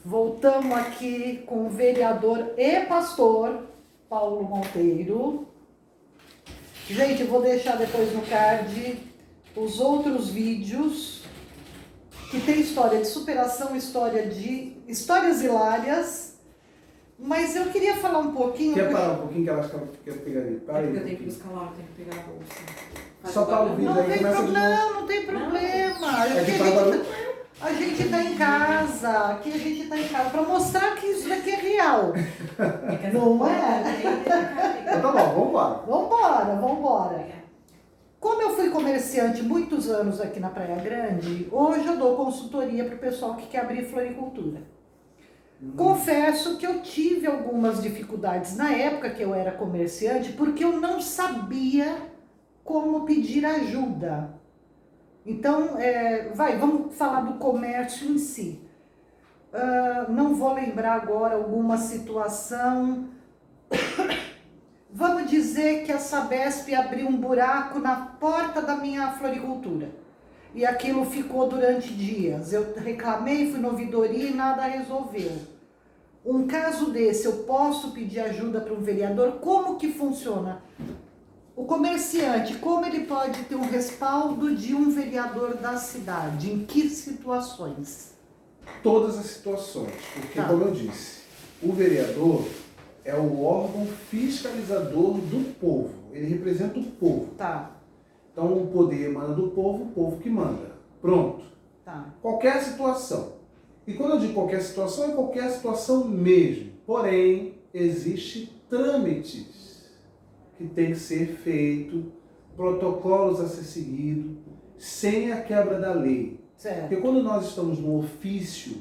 Voltamos aqui com o vereador e pastor Paulo Monteiro. Gente, eu vou deixar depois no card os outros vídeos que tem história de superação, histórias hilárias. Mas eu queria falar um pouquinho... Quer parar um pouquinho que ela acha que eu quero pegar ali? Para aí. Eu tenho que buscar lá, eu tenho que pegar a bolsa. Só para o vídeo Não aí, tem começa de novo. problema, não tem problema. É que faz barulho. A gente tá em casa, aqui a gente tá em casa, para mostrar que isso daqui é real. Não é? Então tá bom, vambora. Vambora. Como eu fui comerciante muitos anos aqui na Praia Grande, hoje eu dou consultoria para o pessoal que quer abrir floricultura. Confesso que eu tive algumas dificuldades na época que eu era comerciante, porque eu não sabia como pedir ajuda. Então, vamos falar do comércio em si. Não vou lembrar agora alguma situação. Vamos dizer que a Sabesp abriu um buraco na porta da minha floricultura. E aquilo ficou durante dias. Eu reclamei, fui na ouvidoria e nada resolveu. Um caso desse, eu posso pedir ajuda para um vereador? Como que funciona? O comerciante, como ele pode ter um respaldo de um vereador da cidade? Em que situações? Todas as situações, porque Tá. como eu disse, o vereador é o órgão fiscalizador do povo, ele representa o povo. Tá, Então o poder emana do povo, o povo que manda. Pronto. tá. Qualquer situação. E quando eu digo qualquer situação, é qualquer situação mesmo. Porém, existem trâmites que tem que ser feito, protocolos a ser seguido, sem a quebra da lei. Certo. Porque quando nós estamos no ofício,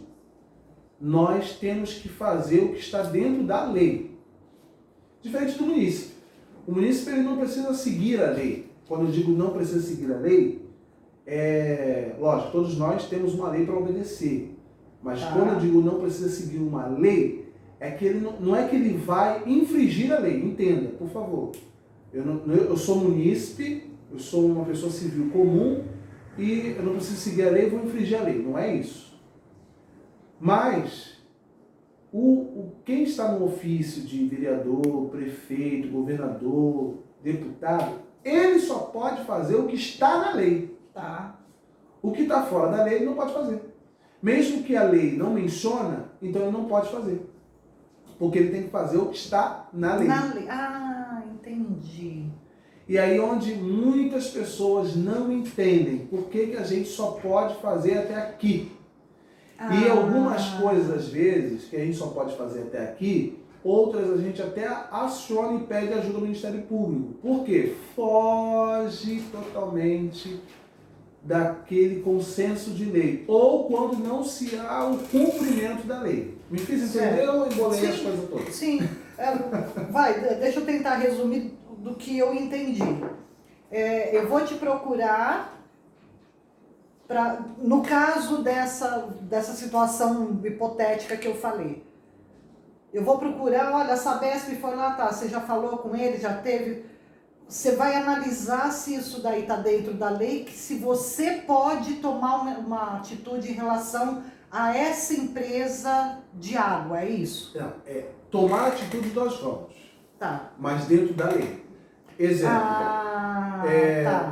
nós temos que fazer o que está dentro da lei. Diferente do munícipe. O munícipe ele não precisa seguir a lei. Quando eu digo não precisa seguir a lei, lógico, todos nós temos uma lei para obedecer. Mas quando eu digo não precisa seguir uma lei, é que ele não é que ele vai infringir a lei. Entenda, por favor. Eu sou munícipe, eu sou uma pessoa civil comum e eu não preciso seguir a lei e vou infringir a lei. Não é isso. Mas quem está no ofício de vereador, prefeito, governador, deputado, ele só pode fazer o que está na lei. Tá. O que está fora da lei ele não pode fazer. Mesmo que a lei não menciona, então ele não pode fazer. Porque ele tem que fazer o que está na lei. Na lei. Ah, entendi. E aí onde muitas pessoas não entendem por que a gente só pode fazer até aqui. E algumas coisas, às vezes, que a gente só pode fazer até aqui, outras a gente até aciona e pede ajuda do Ministério Público. Por quê? Foge totalmente daquele consenso de lei. Ou quando não se há o cumprimento da lei. Me fiz entender ou embolei as coisas todas? Sim. Deixa eu tentar resumir do que eu entendi. Eu vou te procurar no caso dessa situação hipotética que eu falei. Eu vou procurar, olha, a Sabesp foi lá, tá, você já falou com ele, já teve... Você vai analisar se isso daí está dentro da lei, que se você pode tomar uma atitude em relação a essa empresa de água, é isso? Não, tomar atitude nós vamos, Tá. mas dentro da lei. Exemplo,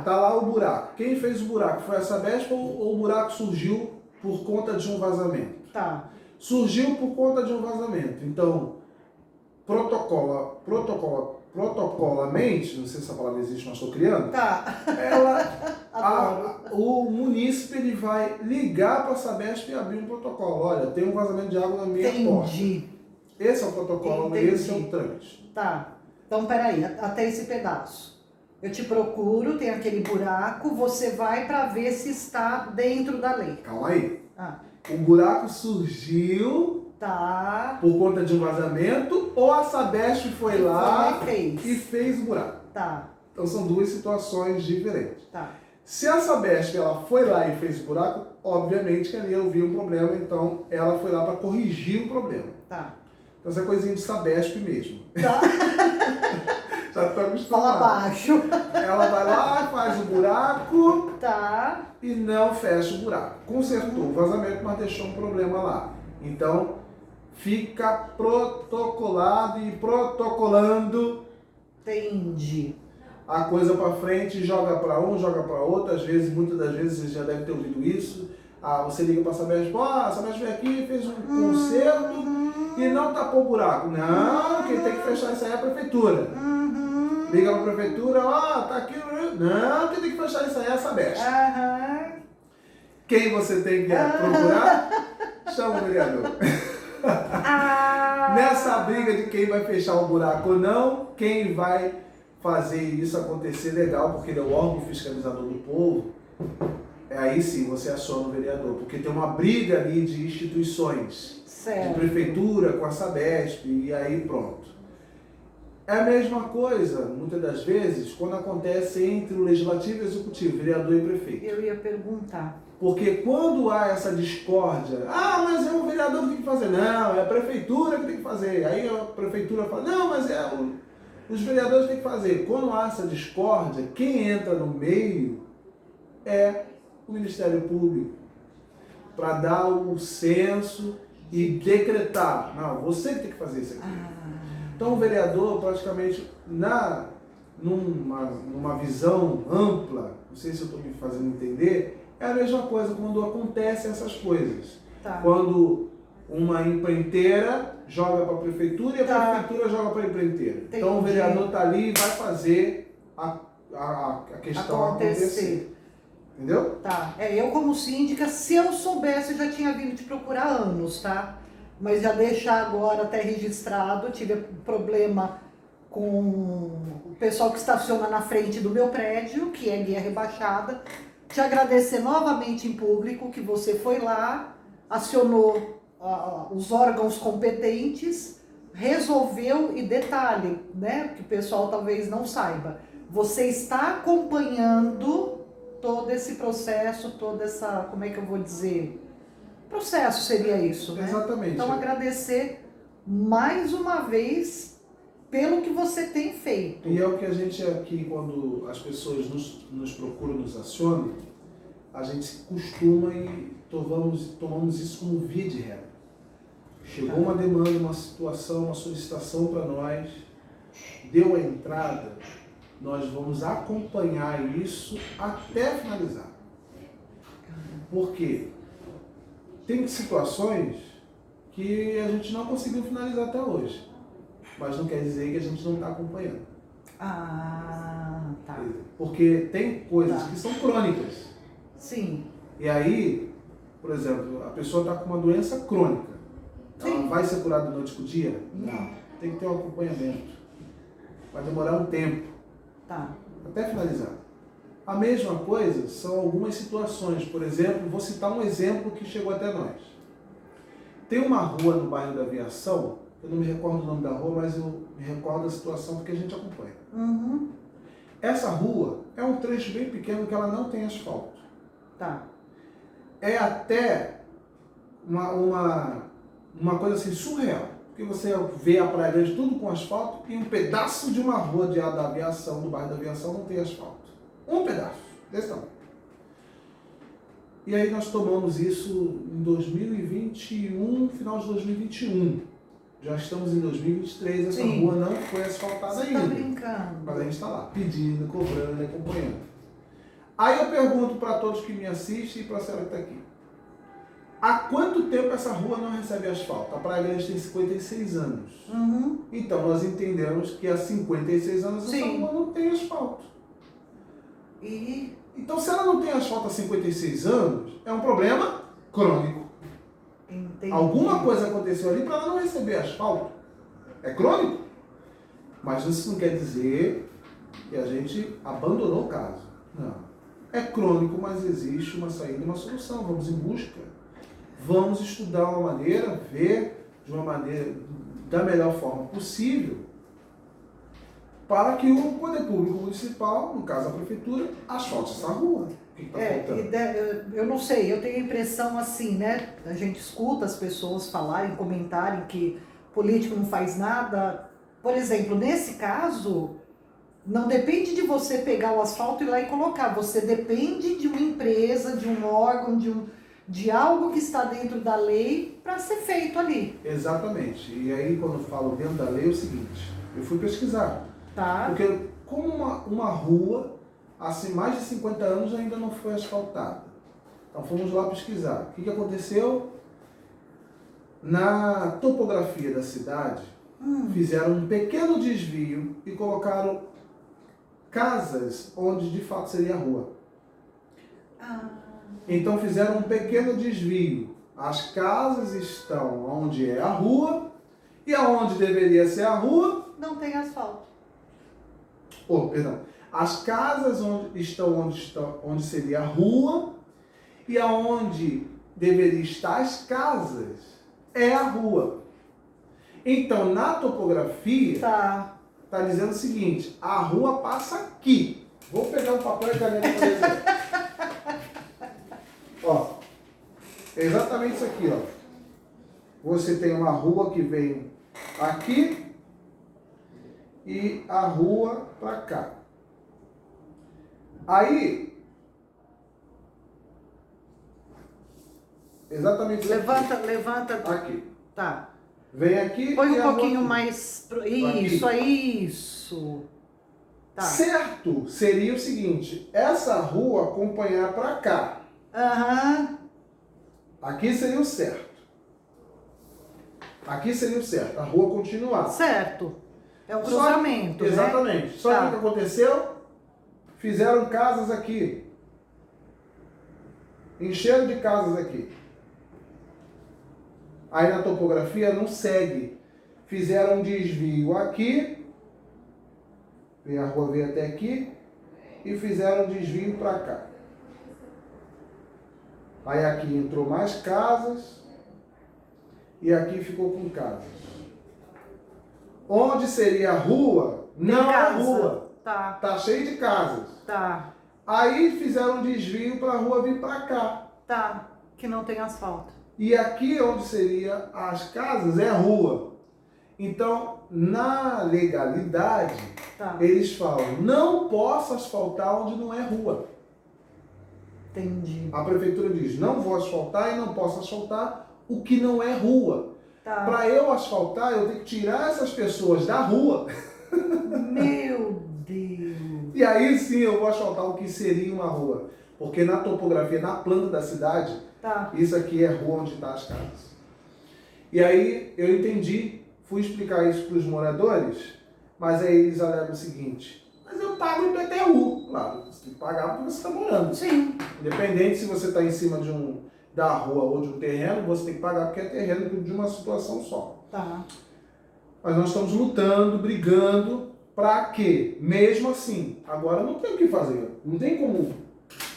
tá lá o buraco. Quem fez o buraco? Foi a Sabesp ou o buraco surgiu por conta de um vazamento? Tá. Surgiu por conta de um vazamento. Então, protocolamente, não sei se essa palavra existe, mas estou criando, Tá. o munícipe ele vai ligar para a Sabesp e abrir um protocolo. Olha, tem um vazamento de água na minha porta. Entendi. Esse é o protocolo, Entendi. esse é o trâmite. Tá. Então, peraí, até esse pedaço. Eu te procuro, tem aquele buraco, você vai para ver se está dentro da lei. Calma aí. Ah, O buraco surgiu tá. por conta de um vazamento ou a Sabesp foi lá Fez. e fez o buraco. Tá, Então são duas situações diferentes. tá. Se a Sabesp ela foi lá e fez o buraco, obviamente que ali havia um problema, então ela foi lá para corrigir o problema. Tá. Então essa é coisinha de Sabesp mesmo. Tá. Já estou acostumado. Fala baixo. Ela vai lá, faz o buraco Tá. e não fecha o buraco. Consertou o vazamento, mas deixou um problema lá. Então, fica protocolado e protocolando Entendi. a coisa para frente, joga para um, joga para outro. Às vezes, muitas das vezes, você já deve ter ouvido isso. Você liga para a Sabesp, a Sabesp veio aqui, fez um conserto e não tapou o buraco. Não, quem tem que fechar isso aí é a prefeitura. Liga para a prefeitura, tá aqui. Não, quem tem que fechar isso aí é a Sabesp. Quem você tem que procurar? Chama o vereador. Nessa briga de quem vai fechar o buraco ou não, quem vai fazer isso acontecer legal, porque ele é o órgão fiscalizador do povo, aí sim você aciona o vereador, porque tem uma briga ali de instituições, de prefeitura com a Sabesp, e aí pronto. É a mesma coisa, muitas das vezes, quando acontece entre o legislativo e o executivo, vereador e prefeito. Eu ia perguntar. Porque quando há essa discórdia, mas é o vereador que tem que fazer. Não, é a prefeitura que tem que fazer. Aí a prefeitura fala, não, mas os vereadores têm que fazer. Quando há essa discórdia, quem entra no meio é o Ministério Público. Para dar o censo e decretar. Não, você que tem que fazer isso aqui. Então o vereador praticamente, numa visão ampla, não sei se eu estou me fazendo entender, é a mesma coisa quando acontecem essas coisas. Quando uma empreiteira joga para a prefeitura e a prefeitura joga para a empreiteira. Entendi. Então o vereador está ali e vai fazer a questão acontecer. Entendeu? Eu como síndica, se eu soubesse, eu já tinha vindo te procurar há anos, tá? Mas já deixar agora até registrado, eu tive problema com o pessoal que estaciona na frente do meu prédio, que é guia rebaixada. Te agradecer novamente em público que você foi lá, acionou os órgãos competentes, resolveu e detalhe, né, que o pessoal talvez não saiba, você está acompanhando todo esse processo, toda essa, como é que eu vou dizer, processo seria isso, né? Exatamente. Então agradecer mais uma vez pelo que você tem feito. E é o que a gente aqui, quando as pessoas nos procuram, nos acionam, a gente costuma e tomamos isso como via de regra. Chegou uma demanda, uma situação, uma solicitação para nós, deu a entrada, nós vamos acompanhar isso até finalizar. Por quê? Tem situações que a gente não conseguiu finalizar até hoje, mas não quer dizer que a gente não está acompanhando. Porque tem coisas que são crônicas. Sim. E aí, por exemplo, a pessoa está com uma doença crônica. Ela vai ser curada da noite para o dia? Não. Tem que ter um acompanhamento. Vai demorar um tempo. Até finalizar. A mesma coisa são algumas situações. Por exemplo, vou citar um exemplo que chegou até nós. Tem uma rua no bairro da Aviação, eu não me recordo o nome da rua, mas eu me recordo da situação porque a gente acompanha. Essa rua é um trecho bem pequeno que ela não tem asfalto. É até uma coisa assim surreal. Porque você vê a Praia Grande tudo com asfalto e um pedaço de uma rua da Aviação, do bairro da Aviação, não tem asfalto. Um pedaço, desse tamanho. E aí nós tomamos isso em 2021, final de 2021. Já estamos em 2023, essa rua não foi asfaltada ainda. Você está brincando. Mas a gente está lá, pedindo, cobrando, acompanhando. Aí eu pergunto para todos que me assistem e para a senhora que está aqui. Há quanto tempo essa rua não recebe asfalto? A Praia Grande tem 56 anos. Então nós entendemos que há 56 anos essa rua não tem asfalto. Então se ela não tem asfalto há 56 anos, é um problema crônico. Entendi. Alguma coisa aconteceu ali para ela não receber asfalto. É crônico. Mas isso não quer dizer que a gente abandonou o caso. Não. É crônico, mas existe uma saída e uma solução. Vamos em busca. Vamos estudar uma maneira, ver de uma maneira, da melhor forma possível, para que o poder público municipal, no caso a prefeitura, asfalte essa rua. O que está faltando? Eu não sei, eu tenho a impressão assim, né? A gente escuta as pessoas falarem, comentarem que político não faz nada. Por exemplo, nesse caso, não depende de você pegar o asfalto e ir lá e colocar. Você depende de uma empresa, de um órgão, de algo que está dentro da lei para ser feito ali. Exatamente. E aí, quando eu falo dentro da lei, é o seguinte, eu fui pesquisar. Tá? Porque como uma rua, há mais de 50 anos, ainda não foi asfaltada. Então fomos lá pesquisar. O que aconteceu? Na topografia da cidade, fizeram um pequeno desvio e colocaram casas onde de fato seria a rua. Então fizeram um pequeno desvio. As casas estão onde é a rua e aonde deveria ser a rua não tem asfalto. Perdão. As casas onde seria a rua e aonde deveria estar as casas é a rua. Então, na topografia, tá dizendo o seguinte, a rua passa aqui. Vou pegar um papel e caneta para dizer. Ó, é exatamente isso aqui, ó. Você tem uma rua que vem aqui e a rua para cá. Aí, exatamente isso Levanta. aqui. Tá. Vem aqui. Põe e um pouquinho mais. Isso, aqui. isso. Tá. Certo seria o seguinte: essa rua acompanhar para cá. Aqui seria o certo. Aqui seria o certo. A rua continuar. Certo. É um cruzamento. Exatamente. Né? Só que o que aconteceu? Fizeram casas aqui. Encheram de casas aqui. Aí na topografia não segue. Fizeram um desvio aqui. A rua veio até aqui. E fizeram um desvio para cá. Aí aqui entrou mais casas. E aqui ficou com casas. Onde seria a rua? Não é a rua. Tá cheio de casas. Tá. Aí fizeram um desvio para a rua vir para cá. Tá. Que não tem asfalto. E aqui onde seria as casas é a rua. Então, na legalidade, eles falam, não posso asfaltar onde não é rua. Entendi. A prefeitura diz, não vou asfaltar e não posso asfaltar o que não é rua. Tá. Para eu asfaltar, eu tenho que tirar essas pessoas da rua. Meu Deus. E aí sim eu vou asfaltar o que seria uma rua. Porque na topografia, na planta da cidade, isso aqui é rua onde estão as casas. E aí eu entendi, fui explicar isso para os moradores, mas aí eles alegam o seguinte, mas eu pago IPTU. Claro, você tem que pagar porque você está morando. Sim. Independente se você está em cima da rua ou de um terreno, você tem que pagar porque é terreno de uma situação só. Tá. Mas nós estamos lutando, brigando, para que, mesmo assim, agora não tem o que fazer, não tem como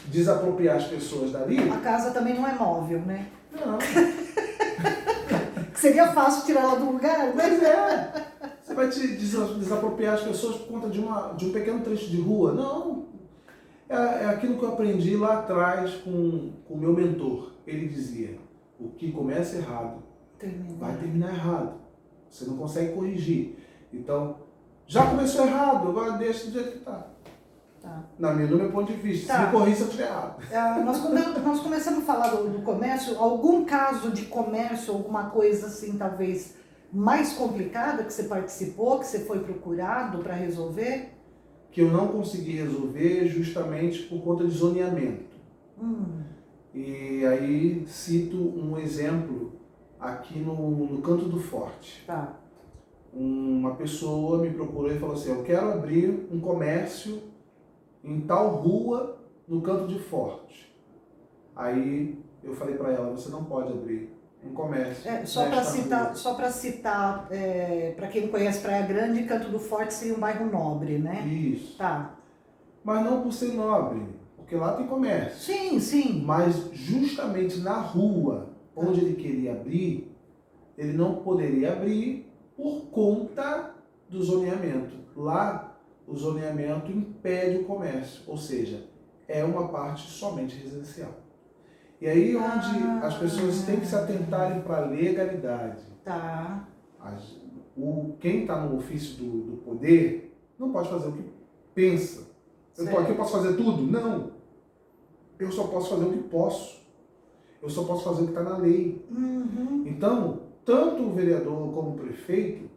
desapropriar as pessoas dali. A casa também não é móvel, né? Não. Seria fácil tirar ela do lugar, né? Mas é. Você vai te desapropriar as pessoas por conta de um pequeno trecho de rua? Não. É aquilo que eu aprendi lá atrás com o meu mentor. Ele dizia, o que começa errado vai terminar errado. Você não consegue corrigir. Então, já começou errado, agora deixa do jeito que está. No meu ponto de vista. Se me corrija se eu estiver errado. Nós começamos a falar do comércio. Algum caso de comércio, alguma coisa assim, talvez mais complicada que você participou, que você foi procurado para resolver? Que eu não consegui resolver justamente por conta de zoneamento. E aí cito um exemplo aqui no Canto do Forte. Uma pessoa me procurou e falou assim, eu quero abrir um comércio em tal rua no Canto de Forte. Aí eu falei para ela, você não pode abrir um comércio. Só para citar, para quem não conhece Praia Grande, Canto do Forte seria um bairro nobre, né? Isso. Tá. Mas não por ser nobre, porque lá tem comércio. Sim, sim. Mas justamente na rua onde ele queria abrir, ele não poderia abrir por conta do zoneamento. Lá, o zoneamento impede o comércio, ou seja, é uma parte somente residencial. E aí onde as pessoas têm que se atentarem para a legalidade. Quem está no ofício do poder não pode fazer o que pensa. Eu posso fazer tudo? Não. Eu só posso fazer o que posso. Eu só posso fazer o que está na lei. Então, tanto o vereador como o prefeito,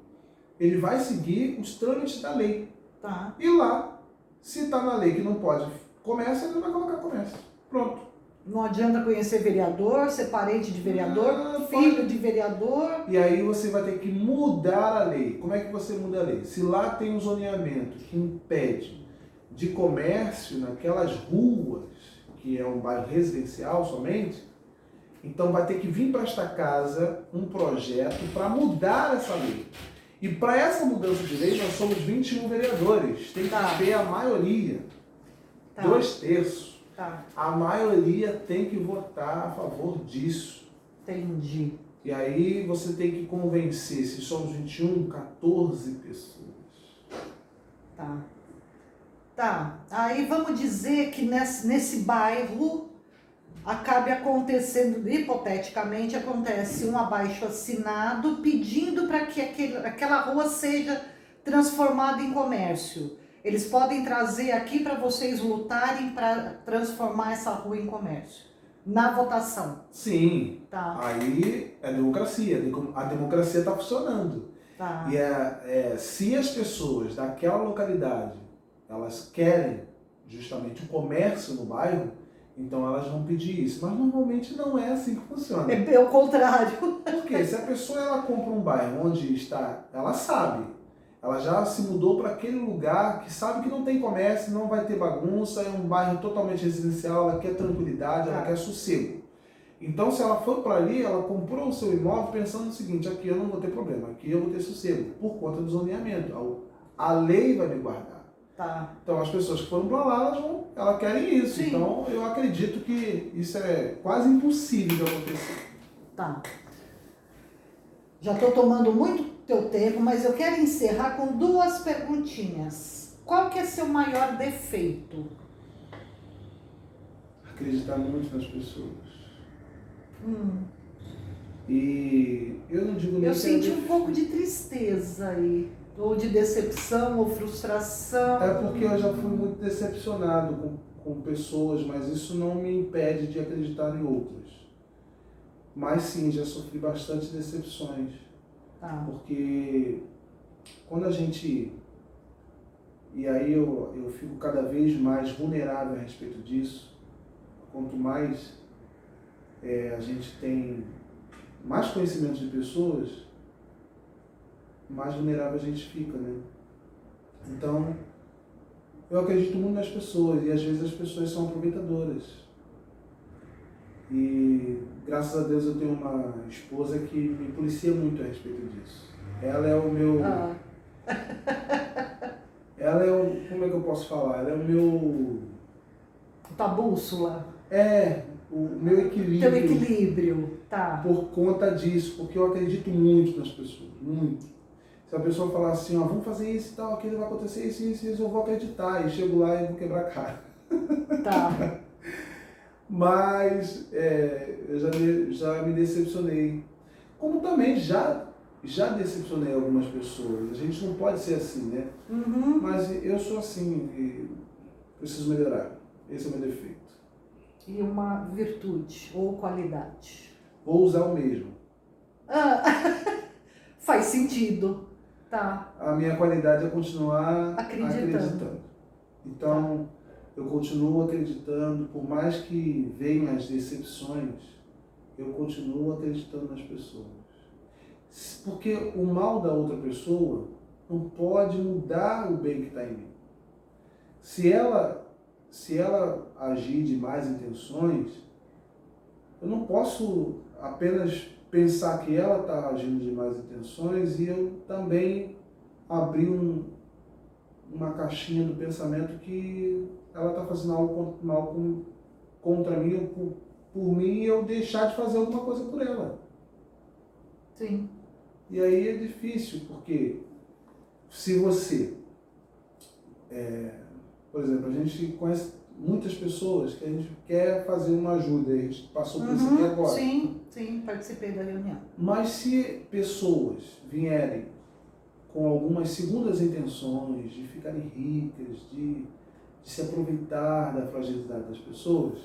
ele vai seguir os trâmites da lei. Tá. E lá, se está na lei que não pode comércio, ele não vai colocar comércio. Pronto. Não adianta conhecer vereador, ser parente de vereador, filho de vereador. E aí você vai ter que mudar a lei. Como é que você muda a lei? Se lá tem um zoneamento que impede de comércio naquelas ruas, que é um bairro residencial somente, então vai ter que vir para esta casa um projeto para mudar essa lei. E para essa mudança de lei, nós somos 21 vereadores. Tem que ter a maioria. 2/3. Tá. A maioria tem que votar a favor disso. Entendi. E aí você tem que convencer, se somos 21, 14 pessoas. Tá. Aí vamos dizer que nesse bairro acabe acontecendo, hipoteticamente, acontece um abaixo-assinado pedindo para que aquela rua seja transformada em comércio. Eles podem trazer aqui para vocês lutarem para transformar essa rua em comércio, na votação. Sim, Tá. Aí é democracia, a democracia está funcionando. Tá. E se as pessoas daquela localidade, elas querem justamente o comércio no bairro, então elas vão pedir isso. Mas normalmente não é assim que funciona. É o contrário. Porque se a pessoa ela compra um bairro onde está, ela sabe, ela já se mudou para aquele lugar que sabe que não tem comércio, não vai ter bagunça, é um bairro totalmente residencial, ela quer tranquilidade, ela quer sossego. Então se ela for para ali, ela comprou o seu imóvel pensando no seguinte: aqui eu não vou ter problema, aqui eu vou ter sossego, por conta do zoneamento. A lei vai me guardar. Tá. Então as pessoas que foram para lá, elas querem isso. Sim. Então eu acredito que isso é quase impossível de acontecer. Tá. Já estou tomando muito teu tempo, mas eu quero encerrar com 2 perguntinhas. Qual que é seu maior defeito? Acreditar muito nas pessoas. E eu não digo nem Eu que senti é um pouco de tristeza aí, ou de decepção, ou frustração. É porque eu já fui muito decepcionado com pessoas, mas isso não me impede de acreditar em outras. Mas sim, já sofri bastante decepções. Tá. Porque quando a gente... E aí eu fico cada vez mais vulnerável a respeito disso. Quanto mais a gente tem mais conhecimento de pessoas, mais vulnerável a gente fica, né? Então, eu acredito muito nas pessoas e às vezes as pessoas são aproveitadoras. E graças a Deus eu tenho uma esposa que me policia muito a respeito disso. Ela é o meu... Ela é o... Como é que eu posso falar? Ela é o meu... Tua bússola. O meu equilíbrio. Teu equilíbrio, tá. Por conta disso, porque eu acredito muito nas pessoas, muito. Se a pessoa falar assim, ó, vamos fazer isso e tal, aquilo vai acontecer isso, eu vou acreditar. E chego lá e vou quebrar a cara. Tá. Mas eu já me decepcionei. Como também já decepcionei algumas pessoas. A gente não pode ser assim, né? Mas eu sou assim e preciso melhorar. Esse é o meu defeito. E uma virtude ou qualidade? Vou usar o mesmo. Faz sentido. Tá. A minha qualidade é continuar Acreditando. Então, eu continuo acreditando, por mais que venham as decepções, eu continuo acreditando nas pessoas. Porque o mal da outra pessoa não pode mudar o bem que está em mim. Se ela agir de más intenções, eu não posso apenas pensar que ela está agindo de más intenções e eu também abrir uma caixinha do pensamento que ela está fazendo algo mal contra mim ou por mim e eu deixar de fazer alguma coisa por ela. Sim. E aí é difícil, porque se você... por exemplo, a gente conhece muitas pessoas que a gente quer fazer uma ajuda, a gente passou por isso aqui agora. Sim, participei da reunião. Mas se pessoas vierem com algumas segundas intenções de ficarem ricas, de se aproveitar da fragilidade das pessoas,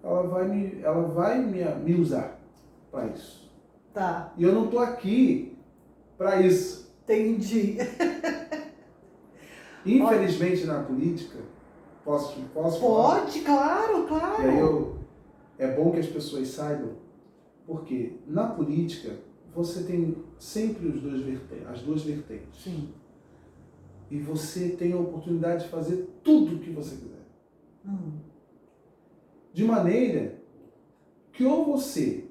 ela vai me usar para isso. Tá, E eu não estou aqui para isso. entendi. Infelizmente, na política, posso falar? Pode, claro, claro. E aí é bom que as pessoas saibam, porque na política você tem sempre as duas vertentes. Sim. E você tem a oportunidade de fazer tudo o que você quiser. De maneira que ou você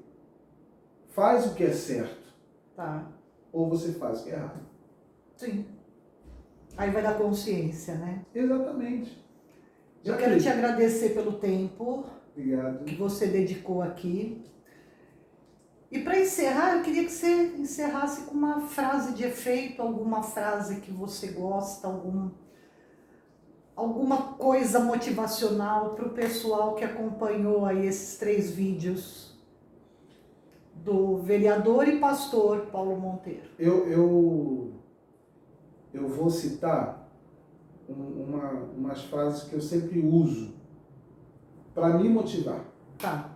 faz o que é certo, Tá. ou você faz o que é errado. Sim. Aí vai dar consciência, né? Exatamente. Eu quero te agradecer pelo tempo Obrigado. que você dedicou aqui. E para encerrar, eu queria que você encerrasse com uma frase de efeito, alguma frase que você gosta, alguma coisa motivacional para o pessoal que acompanhou aí esses 3 vídeos do vereador e pastor Paulo Monteiro. Eu vou citar umas frases que eu sempre uso para me motivar, tá?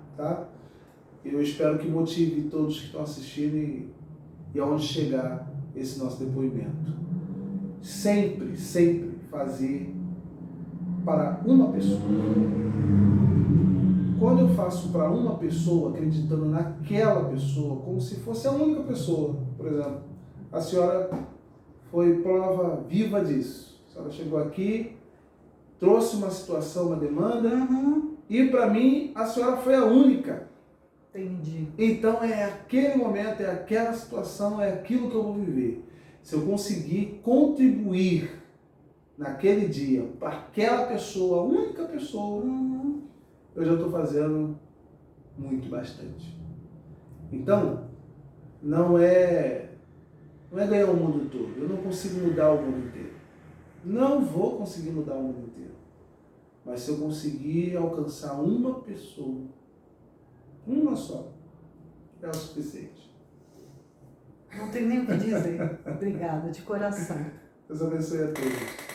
Eu espero que motive todos que estão assistindo e aonde chegar esse nosso depoimento. Sempre, sempre fazer para uma pessoa. Quando eu faço para uma pessoa, acreditando naquela pessoa, como se fosse a única pessoa, por exemplo, a senhora foi prova viva disso. A senhora chegou aqui, trouxe uma situação, uma demanda, e para mim a senhora foi a única. Entendi. Então é aquele momento, é aquela situação, é aquilo que eu vou viver. Se eu conseguir contribuir naquele dia para aquela pessoa, a única pessoa, eu já estou fazendo muito, bastante. Então, não é ganhar o mundo todo. Eu não consigo mudar o mundo inteiro. Não vou conseguir mudar o mundo inteiro. Mas se eu conseguir alcançar uma pessoa, uma só, é o suficiente. Não tenho nem o que dizer. Obrigada, de coração. Deus abençoe a todos.